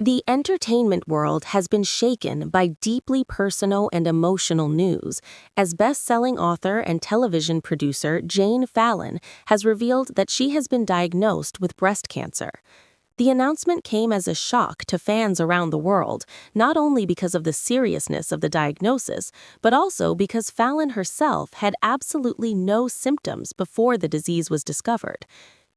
The entertainment world has been shaken by deeply personal and emotional news, as best-selling author and television producer Jane Fallon has revealed that she has been diagnosed with breast cancer. The announcement came as a shock to fans around the world, not only because of the seriousness of the diagnosis, but also because Fallon herself had absolutely no symptoms before the disease was discovered.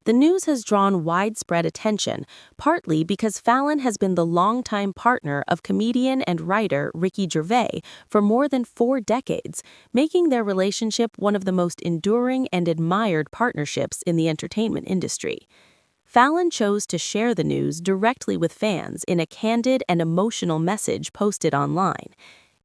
The news has drawn widespread attention, partly because Fallon has been the longtime partner of comedian and writer Ricky Gervais for more than 4 decades, making their relationship one of the most enduring and admired partnerships in the entertainment industry. Fallon chose to share the news directly with fans in a candid and emotional message posted online.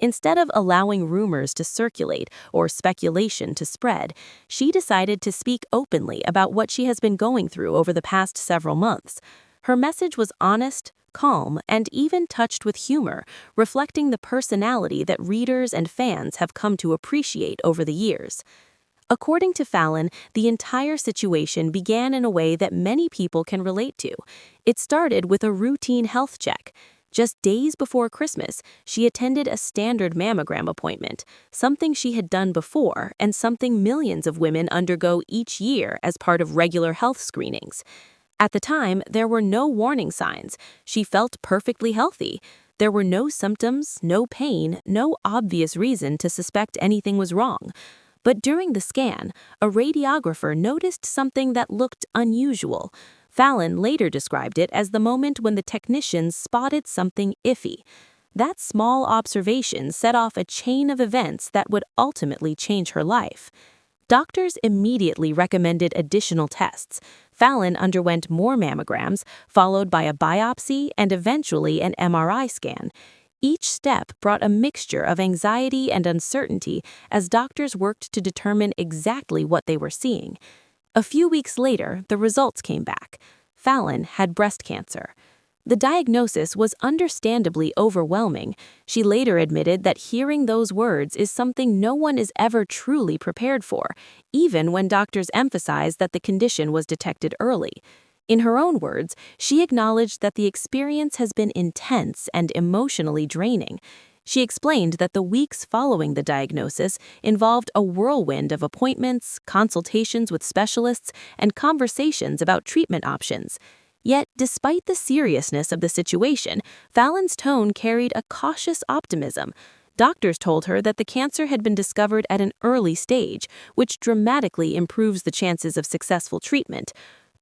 Instead of allowing rumors to circulate or speculation to spread, she decided to speak openly about what she has been going through over the past several months. Her message was honest, calm, and even touched with humor, reflecting the personality that readers and fans have come to appreciate over the years. According to Fallon, the entire situation began in a way that many people can relate to. It started with a routine health check. Just days before Christmas, she attended a standard mammogram appointment, something she had done before and something millions of women undergo each year as part of regular health screenings. At the time, there were no warning signs. She felt perfectly healthy. There were no symptoms, no pain, no obvious reason to suspect anything was wrong. But during the scan, a radiographer noticed something that looked unusual. Fallon later described it as the moment when the technicians spotted something iffy. That small observation set off a chain of events that would ultimately change her life. Doctors immediately recommended additional tests. Fallon underwent more mammograms, followed by a biopsy and eventually an MRI scan. Each step brought a mixture of anxiety and uncertainty as doctors worked to determine exactly what they were seeing. A few weeks later, the results came back. Fallon had breast cancer. The diagnosis was understandably overwhelming. She later admitted that hearing those words is something no one is ever truly prepared for, even when doctors emphasize that the condition was detected early. In her own words, she acknowledged that the experience has been intense and emotionally draining. She explained that the weeks following the diagnosis involved a whirlwind of appointments, consultations with specialists, and conversations about treatment options. Yet, despite the seriousness of the situation, Fallon's tone carried a cautious optimism. Doctors told her that the cancer had been discovered at an early stage, which dramatically improves the chances of successful treatment.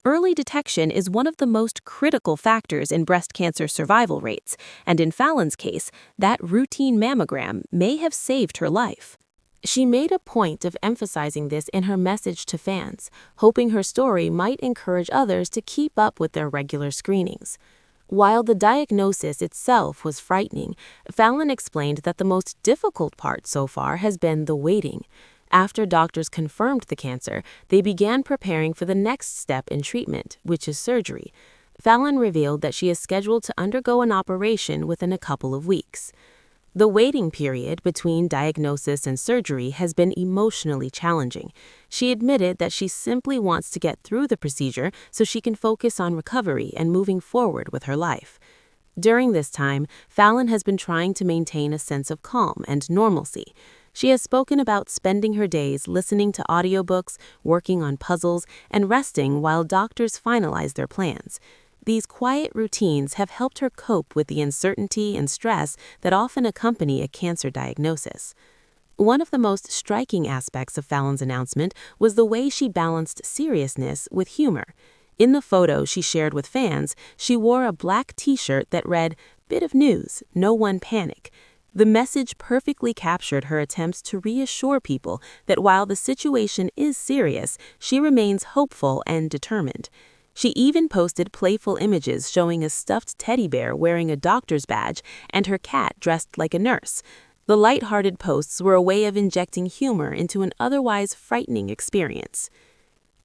Early detection is one of the most critical factors in breast cancer survival rates, and in Fallon's case, that routine mammogram may have saved her life. She made a point of emphasizing this in her message to fans, hoping her story might encourage others to keep up with their regular screenings. While the diagnosis itself was frightening, Fallon explained that the most difficult part so far has been the waiting. After doctors confirmed the cancer, they began preparing for the next step in treatment, which is surgery. Fallon revealed that she is scheduled to undergo an operation within a couple of weeks. The waiting period between diagnosis and surgery has been emotionally challenging. She admitted that she simply wants to get through the procedure so she can focus on recovery and moving forward with her life. During this time, Fallon has been trying to maintain a sense of calm and normalcy. She has spoken about spending her days listening to audiobooks, working on puzzles, and resting while doctors finalize their plans. These quiet routines have helped her cope with the uncertainty and stress that often accompany a cancer diagnosis. One of the most striking aspects of Fallon's announcement was the way she balanced seriousness with humor. In the photo she shared with fans, she wore a black t-shirt that read, "Bit of news, no one panic." The message perfectly captured her attempts to reassure people that while the situation is serious, she remains hopeful and determined. She even posted playful images showing a stuffed teddy bear wearing a doctor's badge and her cat dressed like a nurse. The lighthearted posts were a way of injecting humor into an otherwise frightening experience.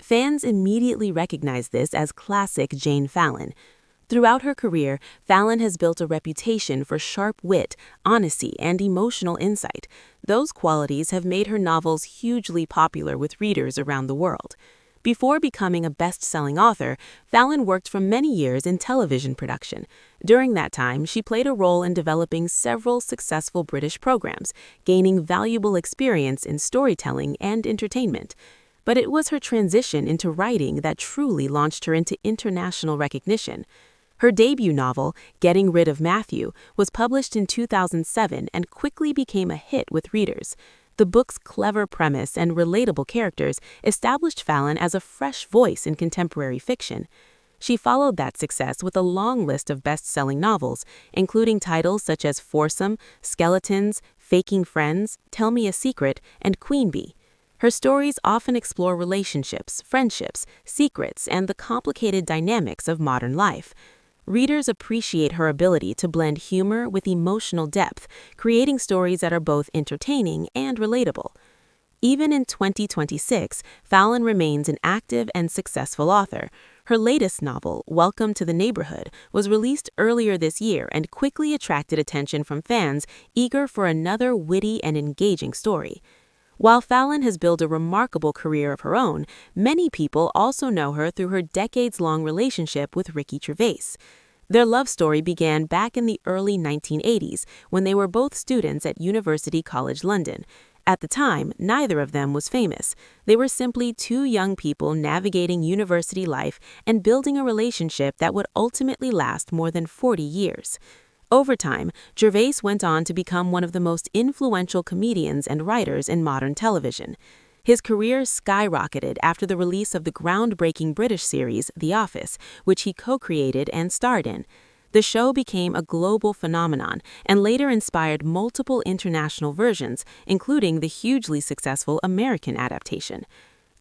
Fans immediately recognized this as classic Jane Fallon. Throughout her career, Fallon has built a reputation for sharp wit, honesty, and emotional insight. Those qualities have made her novels hugely popular with readers around the world. Before becoming a best-selling author, Fallon worked for many years in television production. During that time, she played a role in developing several successful British programs, gaining valuable experience in storytelling and entertainment. But it was her transition into writing that truly launched her into international recognition. Her debut novel, Getting Rid of Matthew, was published in 2007 and quickly became a hit with readers. The book's clever premise and relatable characters established Fallon as a fresh voice in contemporary fiction. She followed that success with a long list of best-selling novels, including titles such as Foursome, Skeletons, Faking Friends, Tell Me a Secret, and Queen Bee. Her stories often explore relationships, friendships, secrets, and the complicated dynamics of modern life. Readers appreciate her ability to blend humor with emotional depth, creating stories that are both entertaining and relatable. Even in 2026, Fallon remains an active and successful author. Her latest novel, Welcome to the Neighborhood, was released earlier this year and quickly attracted attention from fans eager for another witty and engaging story. While Fallon has built a remarkable career of her own, many people also know her through her decades-long relationship with Ricky Gervais. Their love story began back in the early 1980s when they were both students at University College London. At the time, neither of them was famous. They were simply two young people navigating university life and building a relationship that would ultimately last more than 40 years. Over time, Gervais went on to become one of the most influential comedians and writers in modern television. His career skyrocketed after the release of the groundbreaking British series The Office, which he co-created and starred in. The show became a global phenomenon and later inspired multiple international versions, including the hugely successful American adaptation.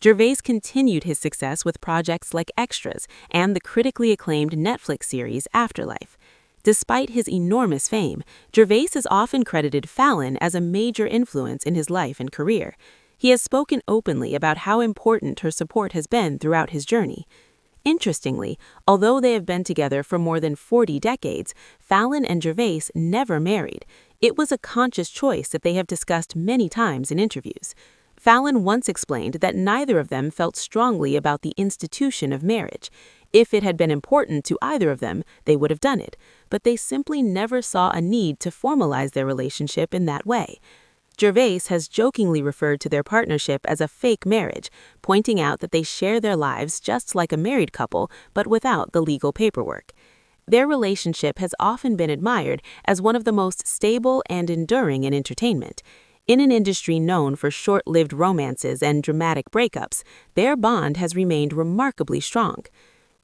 Gervais continued his success with projects like Extras and the critically acclaimed Netflix series Afterlife. Despite his enormous fame, Gervais has often credited Fallon as a major influence in his life and career. He has spoken openly about how important her support has been throughout his journey. Interestingly, although they have been together for more than 40 decades, Fallon and Gervais never married. It was a conscious choice that they have discussed many times in interviews. Fallon once explained that neither of them felt strongly about the institution of marriage. If it had been important to either of them, they would have done it, but they simply never saw a need to formalize their relationship in that way. Gervais has jokingly referred to their partnership as a fake marriage, pointing out that they share their lives just like a married couple, but without the legal paperwork. Their relationship has often been admired as one of the most stable and enduring in entertainment. In an industry known for short-lived romances and dramatic breakups, their bond has remained remarkably strong.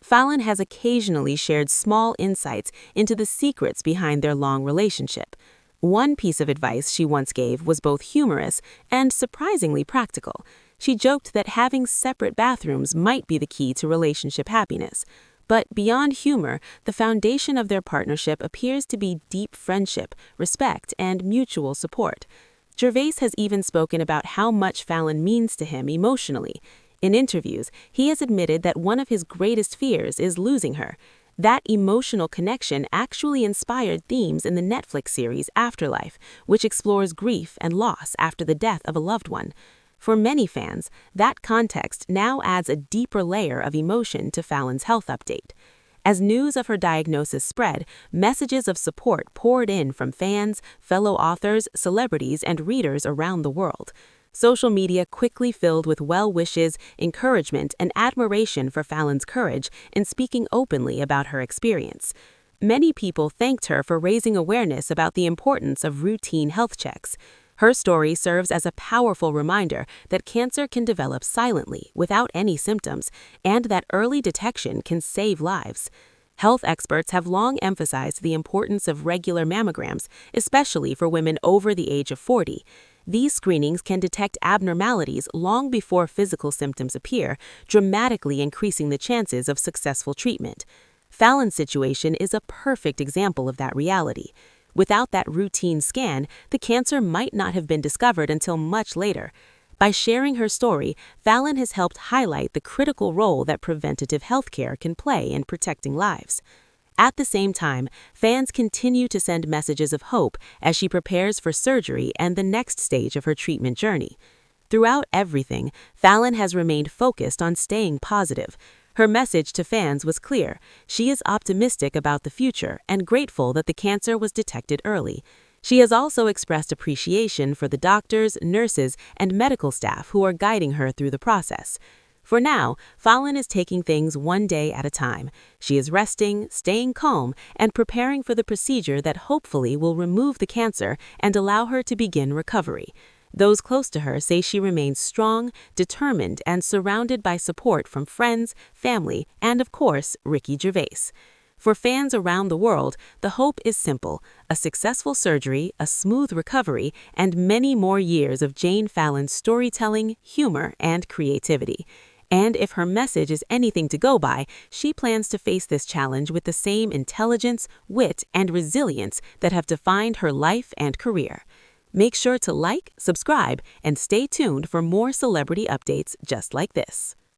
Fallon has occasionally shared small insights into the secrets behind their long relationship. One piece of advice she once gave was both humorous and surprisingly practical. She joked that having separate bathrooms might be the key to relationship happiness. But beyond humor, the foundation of their partnership appears to be deep friendship, respect, and mutual support. Gervais has even spoken about how much Fallon means to him emotionally. In interviews, he has admitted that one of his greatest fears is losing her. That emotional connection actually inspired themes in the Netflix series Afterlife, which explores grief and loss after the death of a loved one. For many fans, that context now adds a deeper layer of emotion to Fallon's health update. As news of her diagnosis spread, messages of support poured in from fans, fellow authors, celebrities, and readers around the world. Social media quickly filled with well wishes, encouragement, and admiration for Fallon's courage in speaking openly about her experience. Many people thanked her for raising awareness about the importance of routine health checks. Her story serves as a powerful reminder that cancer can develop silently, without any symptoms, and that early detection can save lives. Health experts have long emphasized the importance of regular mammograms, especially for women over the age of 40. These screenings can detect abnormalities long before physical symptoms appear, dramatically increasing the chances of successful treatment. Fallon's situation is a perfect example of that reality. Without that routine scan, the cancer might not have been discovered until much later. By sharing her story, Fallon has helped highlight the critical role that preventative health care can play in protecting lives. At the same time, fans continue to send messages of hope as she prepares for surgery and the next stage of her treatment journey. Throughout everything, Fallon has remained focused on staying positive. Her message to fans was clear. She is optimistic about the future and grateful that the cancer was detected early. She has also expressed appreciation for the doctors, nurses, and medical staff who are guiding her through the process. For now, Fallon is taking things one day at a time. She is resting, staying calm, and preparing for the procedure that hopefully will remove the cancer and allow her to begin recovery. Those close to her say she remains strong, determined, and surrounded by support from friends, family, and of course, Ricky Gervais. For fans around the world, the hope is simple: a successful surgery, a smooth recovery, and many more years of Jane Fallon's storytelling, humor, and creativity. And if her message is anything to go by, she plans to face this challenge with the same intelligence, wit, and resilience that have defined her life and career. Make sure to like, subscribe, and stay tuned for more celebrity updates just like this.